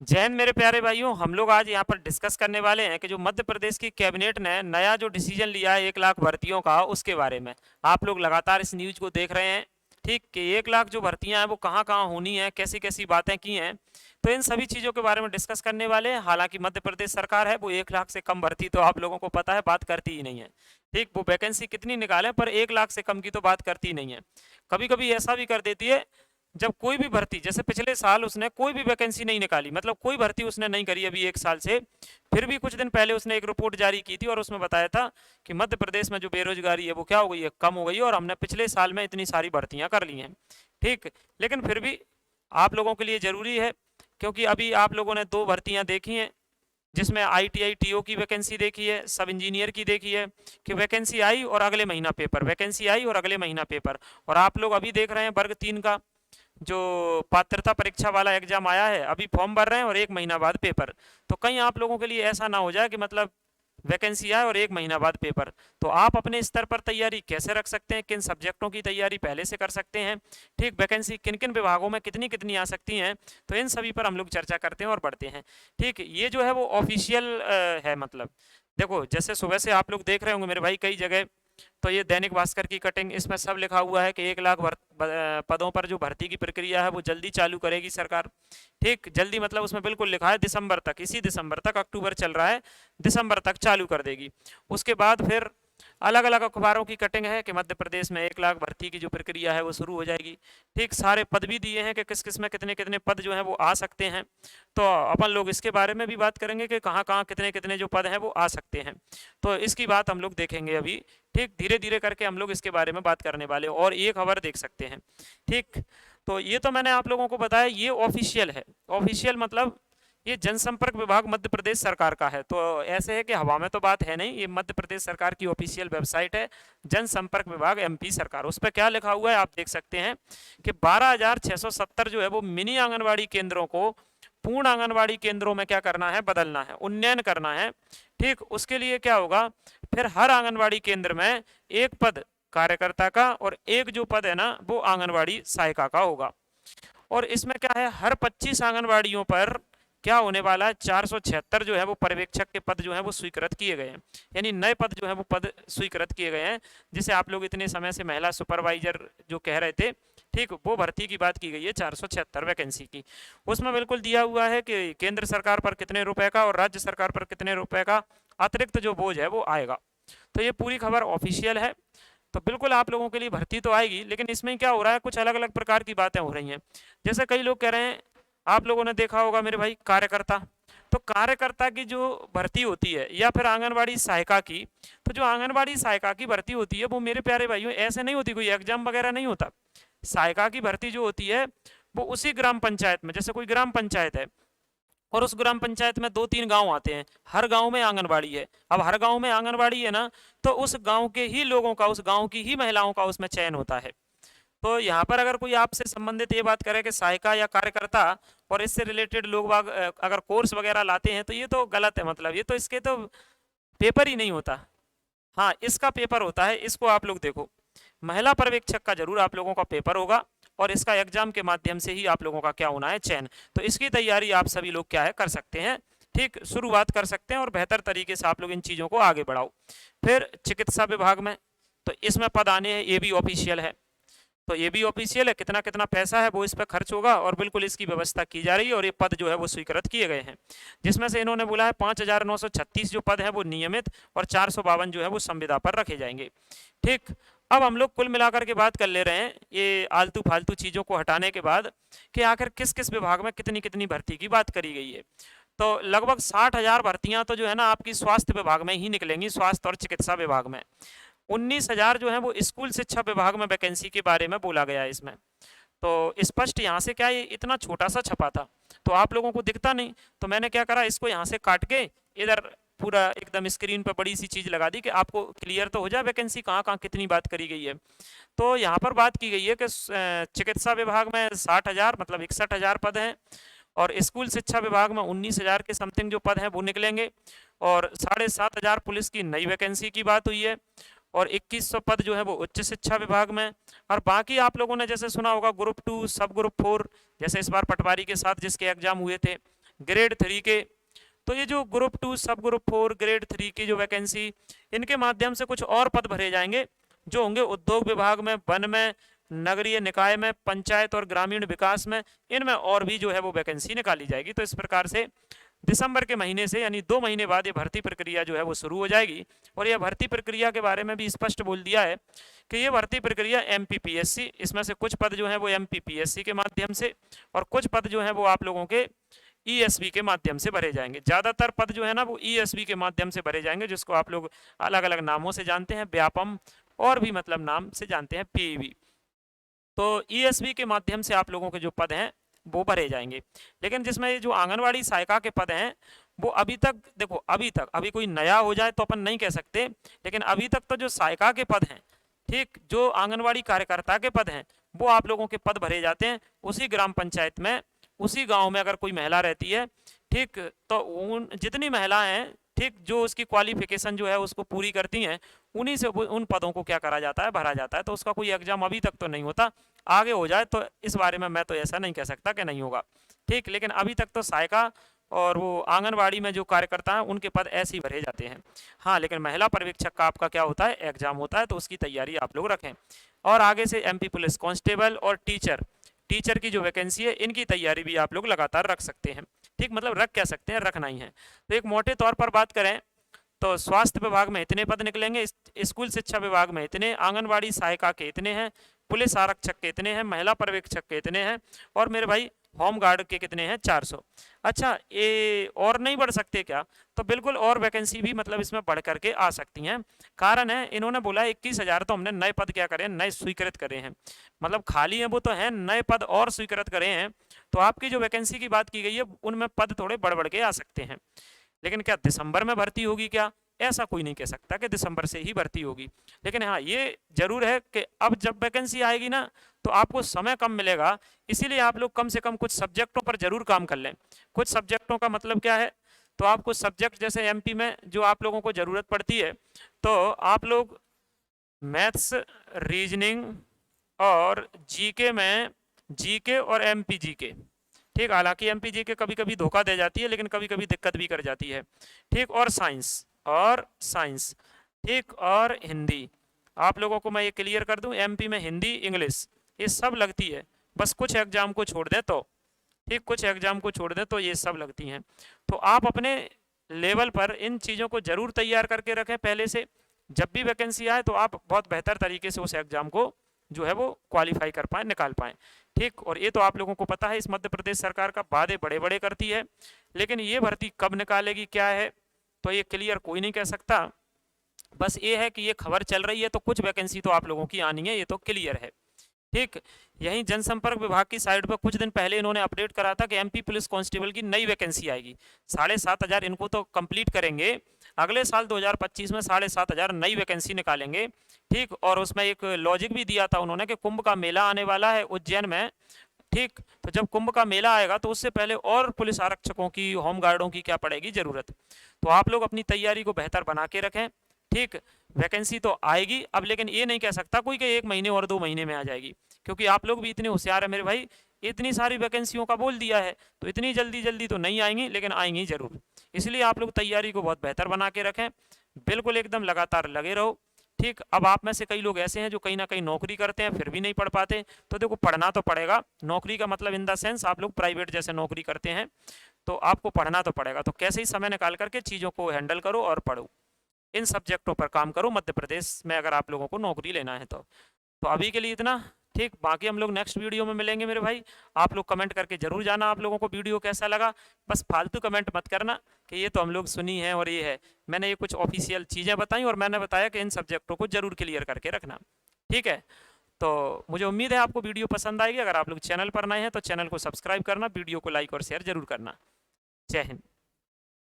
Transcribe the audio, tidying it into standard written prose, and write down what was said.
जय हिंद मेरे प्यारे भाइयों। हम लोग आज यहाँ पर डिस्कस करने वाले हैं कि जो मध्य प्रदेश की कैबिनेट ने नया जो डिसीजन लिया है 1 लाख भर्तियों का, उसके बारे में। आप लोग लगातार इस न्यूज को देख रहे हैं, ठीक, कि 1 लाख जो भर्तियां हैं वो कहाँ कहाँ होनी है, कैसी कैसी बातें की हैं। तो इन सभी चीज़ों के बारे में डिस्कस करने वाले हैं। हालांकि मध्य प्रदेश सरकार है वो 1 लाख से कम भर्ती तो आप लोगों को पता है बात करती ही नहीं है। ठीक, वो वैकेंसी कितनी निकाले पर 1 लाख से कम की तो बात करती ही नहीं है। कभी कभी ऐसा भी कर देती है, जब कोई भी भर्ती, जैसे पिछले साल उसने कोई भी वैकेंसी नहीं निकाली, मतलब कोई भर्ती उसने नहीं करी अभी 1 साल से। फिर भी कुछ दिन पहले उसने एक रिपोर्ट जारी की थी और उसमें बताया था कि मध्य प्रदेश में जो बेरोजगारी है वो क्या हो गई है, कम हो गई है, और हमने पिछले साल में इतनी सारी भर्तियां कर ली हैं। ठीक, लेकिन फिर भी आप लोगों के लिए जरूरी है, क्योंकि अभी आप लोगों ने 2 भर्तियां देखी हैं, जिसमें ITI TO की वैकेंसी देखी है, सब इंजीनियर की देखी है, कि वैकेंसी आई और अगले महीना पेपर, वैकेंसी आई और अगले महीना पेपर। और आप लोग अभी देख रहे हैं वर्ग 3 का जो पात्रता परीक्षा वाला एग्जाम आया है, अभी फॉर्म भर रहे हैं और 1 महीना बाद पेपर। तो कहीं आप लोगों के लिए ऐसा ना हो जाए कि मतलब वैकेंसी आए और 1 महीना बाद पेपर। तो आप अपने स्तर पर तैयारी कैसे रख सकते हैं, किन सब्जेक्टों की तैयारी पहले से कर सकते हैं, ठीक, वैकेंसी किन किन विभागों में कितनी कितनी आ सकती हैं, तो इन सभी पर हम लोग चर्चा करते हैं और बढ़ते हैं। ठीक, ये जो है वो ऑफिशियल है, मतलब देखो, जैसे सुबह से आप लोग देख रहे होंगे मेरे भाई कई जगह, तो ये दैनिक भास्कर की कटिंग, इसमें सब लिखा हुआ है कि 1 लाख पदों पर जो भर्ती की प्रक्रिया है वो जल्दी चालू करेगी सरकार। ठीक, जल्दी मतलब उसमें बिल्कुल लिखा है दिसंबर तक, इसी दिसंबर तक, अक्टूबर चल रहा है, दिसंबर तक चालू कर देगी। उसके बाद फिर अलग अलग अखबारों की कटिंग है कि मध्य प्रदेश में 1 लाख भर्ती की जो प्रक्रिया है वो शुरू हो जाएगी। ठीक, सारे पद भी दिए हैं कि किस किस में कितने कितने पद जो है वो आ सकते हैं। तो अपन लोग इसके बारे में भी बात करेंगे कि कहाँ कहाँ कितने कितने जो पद हैं वो आ सकते हैं। तो इसकी बात हम लोग देखेंगे अभी। ठीक, धीरे धीरे करके हम लोग इसके बारे में बात करने वाले हैं और ये खबर देख सकते हैं। ठीक, तो ये तो मैंने आप लोगों को बताया, ये ऑफिशियल है। ऑफिशियल मतलब ये जनसंपर्क विभाग मध्य प्रदेश सरकार का है, तो ऐसे है कि हवा में तो बात है नहीं, ये मध्य प्रदेश सरकार की ऑफिशियल वेबसाइट है, जनसंपर्क विभाग MP सरकार। उस पर क्या लिखा हुआ है आप देख सकते हैं कि 12,670 जो है वो मिनी आंगनबाड़ी केंद्रों को पूर्ण आंगनबाड़ी केंद्रों में क्या करना है, बदलना है, उन्नयन करना है। ठीक, उसके लिए क्या होगा, फिर हर आंगनबाड़ी केंद्र में एक पद कार्यकर्ता का और एक जो पद है ना वो आंगनबाड़ी सहायिका का होगा। और इसमें क्या है, हर 25 आंगनबाड़ियों पर क्या होने वाला है, 476 जो है वो पर्यवेक्षक के पद जो है वो स्वीकृत किए गए हैं, यानी नए पद जो है वो पद स्वीकृत किए गए हैं। जिसे आप लोग इतने समय से महिला सुपरवाइजर जो कह रहे थे, ठीक, वो भर्ती की बात की गई है 476 वैकेंसी की। उसमें बिल्कुल दिया हुआ है कि केंद्र सरकार पर कितने रुपए का और राज्य सरकार पर कितने रुपए का अतिरिक्त जो बोझ है वो आएगा। तो ये पूरी खबर ऑफिशियल है। तो बिल्कुल आप लोगों के लिए भर्ती तो आएगी, लेकिन इसमें क्या हो रहा है, कुछ अलग अलग प्रकार की बातें हो रही हैं। जैसे कई लोग कह रहे हैं, आप लोगों ने देखा होगा मेरे भाई, कार्यकर्ता। तो कार्यकर्ता की जो भर्ती होती है या फिर आंगनबाड़ी सहायिका की, तो जो आंगनबाड़ी सहायिका की भर्ती होती है वो मेरे प्यारे भाइयों ऐसे नहीं होती, कोई एग्जाम वगैरह नहीं होता। सहायिका की भर्ती जो होती है वो उसी ग्राम पंचायत में, जैसे कोई ग्राम पंचायत है और उस ग्राम पंचायत में 2-3 गांव आते हैं, हर गांव में आंगनबाड़ी है। अब हर गांव में आंगनबाड़ी है ना, तो उस गांव के ही लोगों का, उस गांव की ही महिलाओं का उसमें चयन होता है। तो यहाँ पर अगर कोई आपसे संबंधित ये बात करे कि सहायिका या कार्यकर्ता और इससे रिलेटेड लोग अगर कोर्स वगैरह लाते हैं, तो ये तो गलत है, मतलब ये तो इसके तो पेपर ही नहीं होता। हाँ, इसका पेपर होता है, इसको आप लोग देखो, महिला पर्यवेक्षक का जरूर आप लोगों का पेपर होगा और इसका एग्जाम के माध्यम से ही आप लोगों का क्या होना है, चयन। तो इसकी तैयारी आप सभी लोग क्या है कर सकते हैं, ठीक, शुरुआत कर सकते हैं और बेहतर तरीके से आप लोग इन चीज़ों को आगे बढ़ाओ। फिर चिकित्सा विभाग में, तो इसमें पद आने हैं, ये भी ऑफिशियल है। तो ये भी ऑफिशियल है, कितना कितना पैसा है वो इस पर खर्च होगा और बिल्कुल इसकी व्यवस्था की जा रही है और ये पद जो है वो स्वीकृत किए गए हैं। जिसमें से इन्होंने बोला है 5,936 जो पद है वो नियमित और 452 जो है वो संविदा पर रखे जाएंगे। ठीक, अब हम लोग कुल मिलाकर के बात कर ले रहे हैं, ये आलतू फालतू चीज़ों को हटाने के बाद, कि आखिर किस किस विभाग में कितनी कितनी भर्ती की बात करी गई है। तो लगभग 60,000 भर्तियां तो जो है ना आपकी स्वास्थ्य विभाग में ही निकलेंगी, स्वास्थ्य और चिकित्सा विभाग में। 19,000 जो है वो स्कूल शिक्षा विभाग में वैकेंसी के बारे में बोला गया है इसमें। तो स्पष्ट यहाँ से क्या, ये इतना छोटा सा छपा था तो आप लोगों को दिखता नहीं, तो मैंने क्या करा, इसको यहाँ से काट के इधर पूरा एकदम स्क्रीन पर बड़ी सी चीज़ लगा दी कि आपको क्लियर तो हो जाए वैकेंसी कहाँ कहाँ कितनी बात करी गई है। तो यहाँ पर बात की गई है कि चिकित्सा विभाग में 60,000 मतलब 61,000 पद हैं और स्कूल शिक्षा विभाग में 19,000 के समथिंग जो पद हैं वो निकलेंगे और 7,500 पुलिस की नई वैकेंसी की बात हुई है और 2100 पद जो है वो उच्च शिक्षा विभाग में। और बाकी आप लोगों ने जैसे सुना होगा ग्रुप 2 सब ग्रुप 4, जैसे इस बार पटवारी के साथ जिसके एग्जाम हुए थे, ग्रेड 3 के। तो ये जो ग्रुप 2 सब ग्रुप 4 ग्रेड 3 की जो वैकेंसी, इनके माध्यम से कुछ और पद भरे जाएंगे जो होंगे उद्योग विभाग में, वन में, नगरीय निकाय में, पंचायत और ग्रामीण विकास में, इनमें और भी जो है वो वैकेंसी निकाली जाएगी। तो इस प्रकार से दिसंबर के महीने से यानी 2 महीने बाद ये भर्ती प्रक्रिया जो है वो शुरू हो जाएगी। और यह भर्ती प्रक्रिया के बारे में भी स्पष्ट बोल दिया है कि ये भर्ती प्रक्रिया एमपीपीएससी, इसमें से कुछ पद जो है वो एमपीपीएससी के माध्यम से और कुछ पद जो है वो आप लोगों के ईएसबी के माध्यम से भरे जाएंगे। ज़्यादातर पद जो है ना वो ईएसबी के माध्यम से भरे जाएंगे, जिसको आप लोग अलग अलग नामों से जानते हैं, व्यापम और भी मतलब नाम से जानते हैं, पीईवी। तो ईएसबी के माध्यम से आप लोगों के जो पद हैं वो भरे जाएंगे। लेकिन जिसमें ये जो आंगनवाड़ी सहायिका के पद हैं वो अभी तक देखो, अभी कोई नया हो जाए तो अपन नहीं कह सकते, लेकिन अभी तक तो जो सहायिका के पद हैं, ठीक, जो आंगनवाड़ी कार्यकर्ता के पद हैं वो आप लोगों के पद भरे जाते हैं उसी ग्राम पंचायत में, उसी गांव में अगर कोई महिला रहती है, ठीक, तो उन जितनी महिलाएं हैं, ठीक, जो उसकी क्वालिफिकेशन जो है उसको पूरी करती हैं, उन्हीं से उन पदों को क्या करा जाता है, भरा जाता है। तो उसका कोई एग्जाम अभी तक तो नहीं होता, आगे हो जाए तो इस बारे में मैं तो ऐसा नहीं कह सकता कि नहीं होगा, ठीक, लेकिन अभी तक तो सहायिका और वो आंगनवाड़ी में जो कार्यकर्ता हैं उनके पद ऐसे ही भरे जाते हैं। हाँ, लेकिन महिला पर्यवेक्षक का आपका क्या होता है, एग्जाम होता है, तो उसकी तैयारी आप लोग रखें। और आगे से एमपी पुलिस कांस्टेबल और टीचर की जो वैकेंसी है इनकी तैयारी भी आप लोग लगातार रख सकते हैं, ठीक, मतलब रख क्या सकते हैं, रखना ही है। तो एक मोटे तौर पर बात करें तो स्वास्थ्य विभाग में इतने पद निकलेंगे, स्कूल शिक्षा विभाग में इतने, आंगनवाड़ी सहायिका के इतने हैं, पुलिस आरक्षक के इतने हैं, महिला पर्यवेक्षक के इतने हैं, और मेरे भाई होम गार्ड के कितने हैं, 400। अच्छा, ये और नहीं बढ़ सकते क्या? तो बिल्कुल और वैकेंसी भी मतलब इसमें बढ़ करके आ सकती हैं। कारण है, इन्होंने बोला 21,000 तो हमने नए पद क्या करें, नए स्वीकृत करे हैं, मतलब खाली हैं वो तो हैं, नए पद और स्वीकृत करे हैं। तो आपकी जो वैकेंसी की बात की गई है उनमें पद थोड़े बढ़ बढ़ के आ सकते हैं। लेकिन क्या दिसंबर में भर्ती होगी क्या? ऐसा कोई नहीं कह सकता कि दिसंबर से ही भर्ती होगी। लेकिन हाँ, ये जरूर है कि अब जब वैकेंसी आएगी ना तो आपको समय कम मिलेगा, इसीलिए आप लोग कम से कम कुछ सब्जेक्टों पर जरूर काम कर लें। कुछ सब्जेक्टों का मतलब क्या है, तो आप कुछ सब्जेक्ट जैसे एमपी में जो आप लोगों को ज़रूरत पड़ती है, तो आप लोग मैथ्स, रीजनिंग और जीके में जीके और एमपी जीके, ठीक, हालांकि एमपी जीके कभी कभी धोखा दे जाती है लेकिन कभी कभी दिक्कत भी कर जाती है, ठीक, और साइंस, ठीक, और हिंदी। आप लोगों को मैं ये क्लियर कर दूं, एमपी में हिंदी, इंग्लिश ये सब लगती है, बस कुछ एग्जाम को छोड़ दें तो, ठीक, कुछ एग्जाम को छोड़ दें तो ये सब लगती हैं। तो आप अपने लेवल पर इन चीज़ों को जरूर तैयार करके रखें पहले से, जब भी वैकेंसी आए तो आप बहुत बेहतर तरीके से उस एग्जाम को जो है वो क्वालिफाई कर पाएँ, निकाल पाएँ, ठीक। और ये तो आप लोगों को पता है, इस मध्य प्रदेश सरकार का वादे बड़े बड़े करती है, लेकिन ये भर्ती कब निकालेगी क्या है तो ये क्लियर कोई नहीं कह सकता। बस ये है कि ये खबर चल रही है तो कुछ वैकेंसी तो आप लोगों की आनी है, ये तो क्लियर है, ठीक। यहीं जनसंपर्क विभाग की साइट पर कुछ दिन पहले इन्होंने अपडेट करा था कि एमपी पुलिस कांस्टेबल की नई वैकेंसी आएगी, 7,500 इनको तो कंप्लीट करेंगे, अगले साल 2025 में 7,500 नई वैकेंसी निकालेंगे, ठीक। और उसमें एक लॉजिक भी दिया था उन्होंने कि कुंभ का मेला आने वाला है उज्जैन में, ठीक, तो जब कुंभ का मेला आएगा तो उससे पहले और पुलिस आरक्षकों की, होम गार्डों की क्या पड़ेगी ज़रूरत। तो आप लोग अपनी तैयारी को बेहतर बना के रखें, ठीक। वैकेंसी तो आएगी अब, लेकिन ये नहीं कह सकता कोई कि 1 महीने और 2 महीने में आ जाएगी, क्योंकि आप लोग भी इतने होशियार है मेरे भाई, इतनी सारी वैकेंसियों का बोल दिया है तो इतनी जल्दी जल्दी तो नहीं आएंगी, लेकिन आएंगी जरूर। इसलिए आप लोग तैयारी को बहुत बेहतर बना के रखें, बिल्कुल एकदम लगातार लगे रहो, ठीक। अब आप में से कई लोग ऐसे हैं जो कहीं ना कहीं नौकरी करते हैं फिर भी नहीं पढ़ पाते, तो देखो पढ़ना तो पड़ेगा, नौकरी का मतलब इन द सेंस आप लोग प्राइवेट जैसे नौकरी करते हैं तो आपको पढ़ना तो पड़ेगा। तो कैसे ही समय निकाल करके चीज़ों को हैंडल करो और पढ़ो, इन सब्जेक्टों पर काम करो मध्य प्रदेश में अगर आप लोगों को नौकरी लेना है तो अभी के लिए इतना, ठीक। बाकी हम लोग नेक्स्ट वीडियो में मिलेंगे मेरे भाई। आप लोग कमेंट करके जरूर जाना आप लोगों को वीडियो कैसा लगा, बस फालतू कमेंट मत करना कि ये तो हम लोग सुनी है और ये है, मैंने ये कुछ ऑफिशियल चीज़ें बताई और मैंने बताया कि इन सब्जेक्टों को जरूर क्लियर करके रखना, ठीक है। तो मुझे उम्मीद है आपको वीडियो पसंद आएगी। अगर आप लोग चैनल पर नए हैं तो चैनल को सब्सक्राइब करना, वीडियो को लाइक और शेयर जरूर करना। जय हिंद।